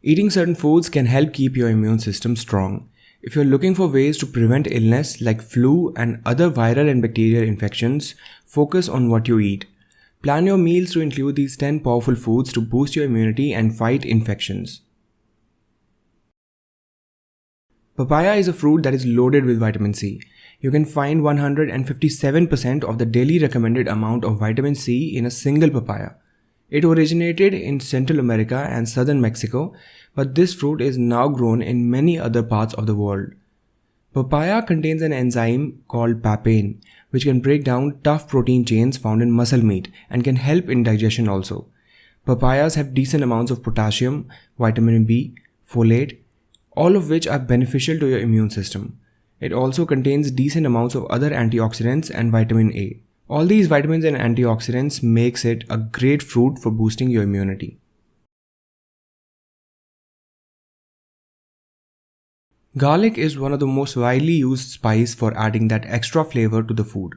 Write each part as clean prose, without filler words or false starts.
Eating certain foods can help keep your immune system strong. If you're looking for ways to prevent illness like flu and other viral and bacterial infections, focus on what you eat. Plan your meals to include these 10 powerful foods to boost your immunity and fight infections. Papaya is a fruit that is loaded with vitamin C. You can find 157% of the daily recommended amount of vitamin C in a single papaya. It originated in Central America and southern Mexico, but this fruit is now grown in many other parts of the world. Papaya contains an enzyme called papain, which can break down tough protein chains found in muscle meat and can help in digestion also. Papayas have decent amounts of potassium, vitamin B, folate, all of which are beneficial to your immune system. It also contains decent amounts of other antioxidants and vitamin A. All these vitamins and antioxidants makes it a great fruit for boosting your immunity. Garlic is one of the most widely used spice for adding that extra flavor to the food.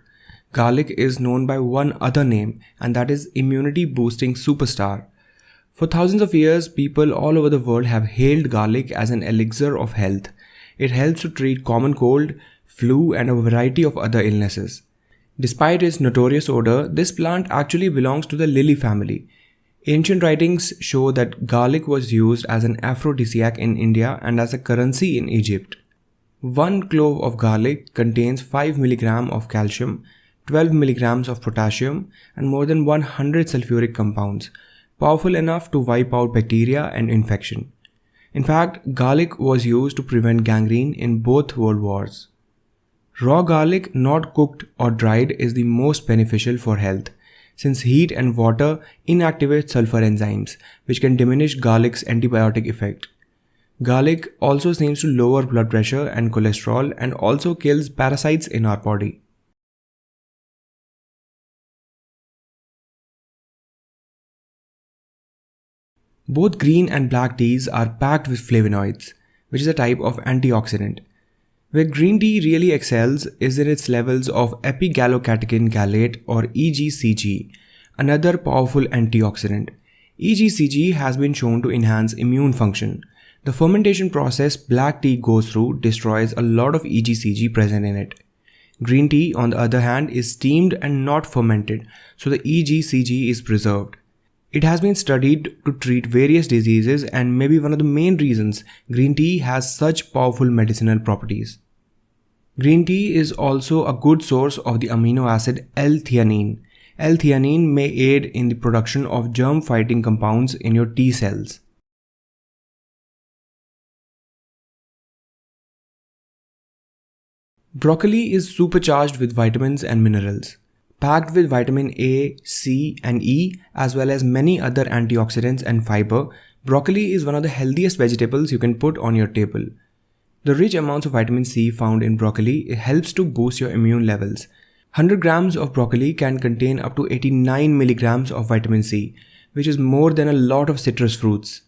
Garlic is known by one other name, and that is immunity boosting superstar. For thousands of years, people all over the world have hailed garlic as an elixir of health. It helps to treat common cold, flu, and a variety of other illnesses. Despite its notorious odor, this plant actually belongs to the lily family. Ancient writings show that garlic was used as an aphrodisiac in India and as a currency in Egypt. 1 clove of garlic contains 5 mg of calcium, 12 mg of potassium, and more than 100 sulfuric compounds, powerful enough to wipe out bacteria and infection. In fact, garlic was used to prevent gangrene in both world wars. Raw garlic, not cooked or dried, is the most beneficial for health, since heat and water inactivate sulfur enzymes, which can diminish garlic's antibiotic effect. Garlic also seems to lower blood pressure and cholesterol and also kills parasites in our body. Both green and black teas are packed with flavonoids, which is a type of antioxidant. Where green tea really excels is in its levels of epigallocatechin gallate or EGCG, another powerful antioxidant. EGCG has been shown to enhance immune function. The fermentation process black tea goes through destroys a lot of EGCG present in it. Green tea, on the other hand, is steamed and not fermented, so the EGCG is preserved. It has been studied to treat various diseases and may be one of the main reasons green tea has such powerful medicinal properties. Green tea is also a good source of the amino acid L-theanine. L-theanine may aid in the production of germ-fighting compounds in your T cells. Broccoli is supercharged with vitamins and minerals. Packed with vitamin A, C, and E, as well as many other antioxidants and fiber, broccoli is one of the healthiest vegetables you can put on your table. The rich amounts of vitamin C found in broccoli helps to boost your immune levels. 100 grams of broccoli can contain up to 89 milligrams of vitamin C, which is more than a lot of citrus fruits.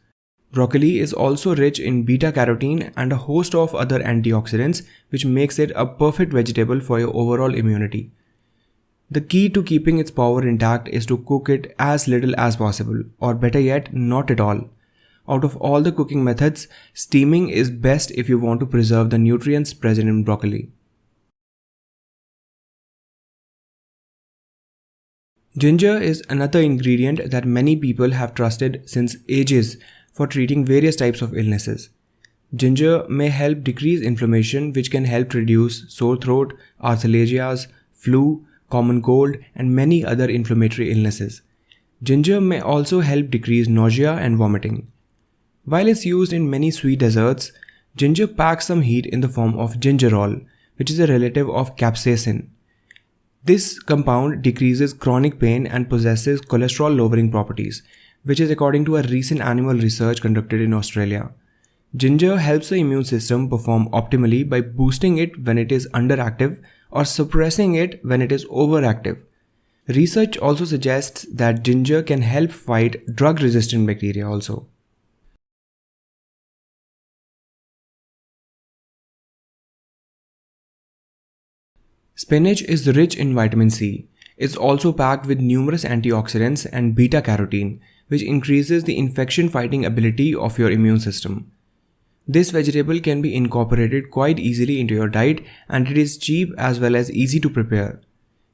Broccoli is also rich in beta-carotene and a host of other antioxidants, which makes it a perfect vegetable for your overall immunity. The key to keeping its power intact is to cook it as little as possible, or better yet, not at all. Out of all the cooking methods, steaming is best if you want to preserve the nutrients present in broccoli. Ginger is another ingredient that many people have trusted since ages for treating various types of illnesses. Ginger may help decrease inflammation, which can help reduce sore throat, arthralgias, flu, common cold, and many other inflammatory illnesses. Ginger may also help decrease nausea and vomiting. While it's used in many sweet desserts, ginger packs some heat in the form of gingerol, which is a relative of capsaicin. This compound decreases chronic pain and possesses cholesterol-lowering properties, which is according to a recent animal research conducted in Australia. Ginger helps the immune system perform optimally by boosting it when it is underactive or suppressing it when it is overactive. Research also suggests that ginger can help fight drug-resistant bacteria also. Spinach is rich in vitamin C. It's also packed with numerous antioxidants and beta-carotene, which increases the infection fighting ability of your immune system. This vegetable can be incorporated quite easily into your diet, and it is cheap as well as easy to prepare.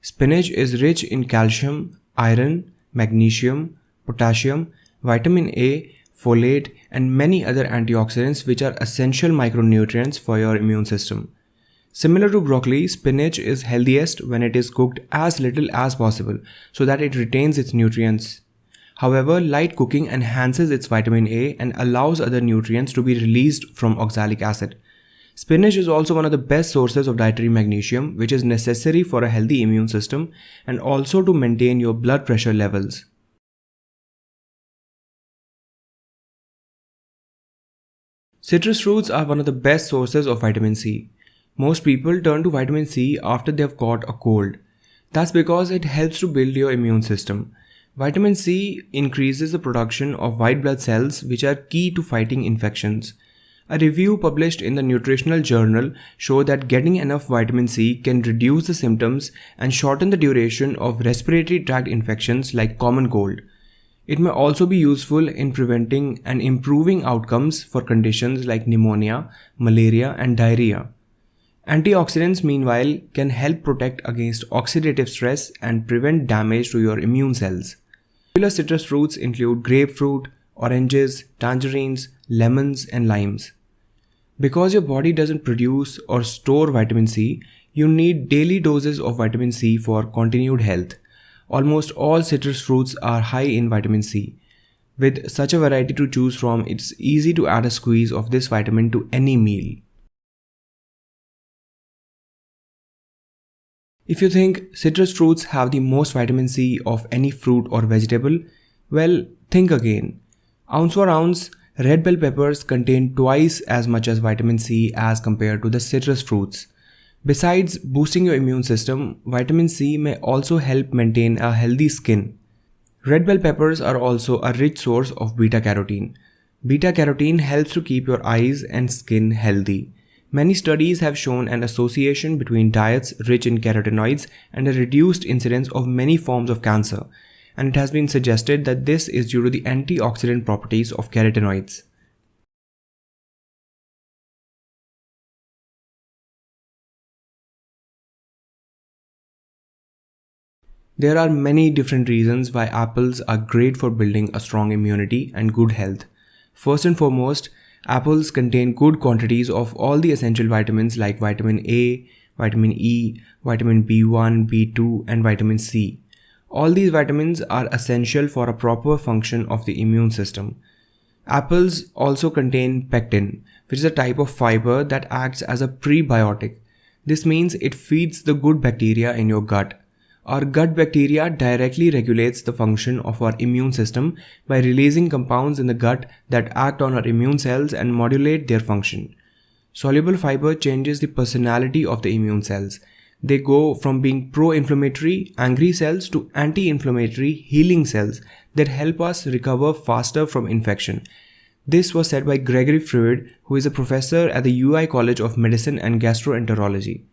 Spinach is rich in calcium, iron, magnesium, potassium, vitamin A, folate, and many other antioxidants which are essential micronutrients for your immune system. Similar to broccoli, spinach is healthiest when it is cooked as little as possible so that it retains its nutrients. However, light cooking enhances its vitamin A and allows other nutrients to be released from oxalic acid. Spinach is also one of the best sources of dietary magnesium, which is necessary for a healthy immune system and also to maintain your blood pressure levels. Citrus fruits are one of the best sources of vitamin C. Most people turn to vitamin C after they have caught a cold. That's because it helps to build your immune system. Vitamin C increases the production of white blood cells, which are key to fighting infections. A review published in the Nutritional Journal showed that getting enough vitamin C can reduce the symptoms and shorten the duration of respiratory tract infections like common cold. It may also be useful in preventing and improving outcomes for conditions like pneumonia, malaria, and diarrhea. Antioxidants, meanwhile, can help protect against oxidative stress and prevent damage to your immune cells. Popular citrus fruits include grapefruit, oranges, tangerines, lemons, and limes. Because your body doesn't produce or store vitamin C, you need daily doses of vitamin C for continued health. Almost all citrus fruits are high in vitamin C. With such a variety to choose from, it's easy to add a squeeze of this vitamin to any meal. If you think citrus fruits have the most vitamin C of any fruit or vegetable, well, think again. Ounce for ounce, red bell peppers contain twice as much as vitamin C as compared to the citrus fruits. Besides boosting your immune system, vitamin C may also help maintain a healthy skin. Red bell peppers are also a rich source of beta-carotene. Beta-carotene helps to keep your eyes and skin healthy. Many studies have shown an association between diets rich in carotenoids and a reduced incidence of many forms of cancer, and it has been suggested that this is due to the antioxidant properties of carotenoids. There are many different reasons why apples are great for building a strong immunity and good health. First and foremost, apples contain good quantities of all the essential vitamins like vitamin A, vitamin E, vitamin B1, B2, and vitamin C. All these vitamins are essential for a proper function of the immune system. Apples also contain pectin, which is a type of fiber that acts as a prebiotic. This means it feeds the good bacteria in your gut. Our gut bacteria directly regulates the function of our immune system by releasing compounds in the gut that act on our immune cells and modulate their function. Soluble fiber changes the personality of the immune cells. They go from being pro-inflammatory, angry cells to anti-inflammatory, healing cells that help us recover faster from infection. This was said by Gregory Freud, who is a professor at the UI College of Medicine and Gastroenterology.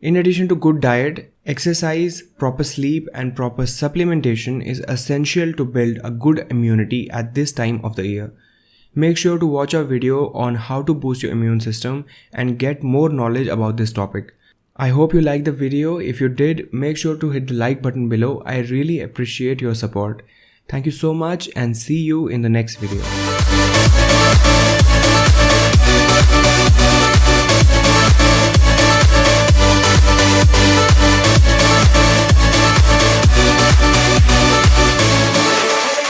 In addition to good diet, exercise, proper sleep, and proper supplementation is essential to build a good immunity at this time of the year. Make sure to watch our video on how to boost your immune system and get more knowledge about this topic. I hope you liked the video. If you did, make sure to hit the like button below. I really appreciate your support. Thank you so much and see you in the next video.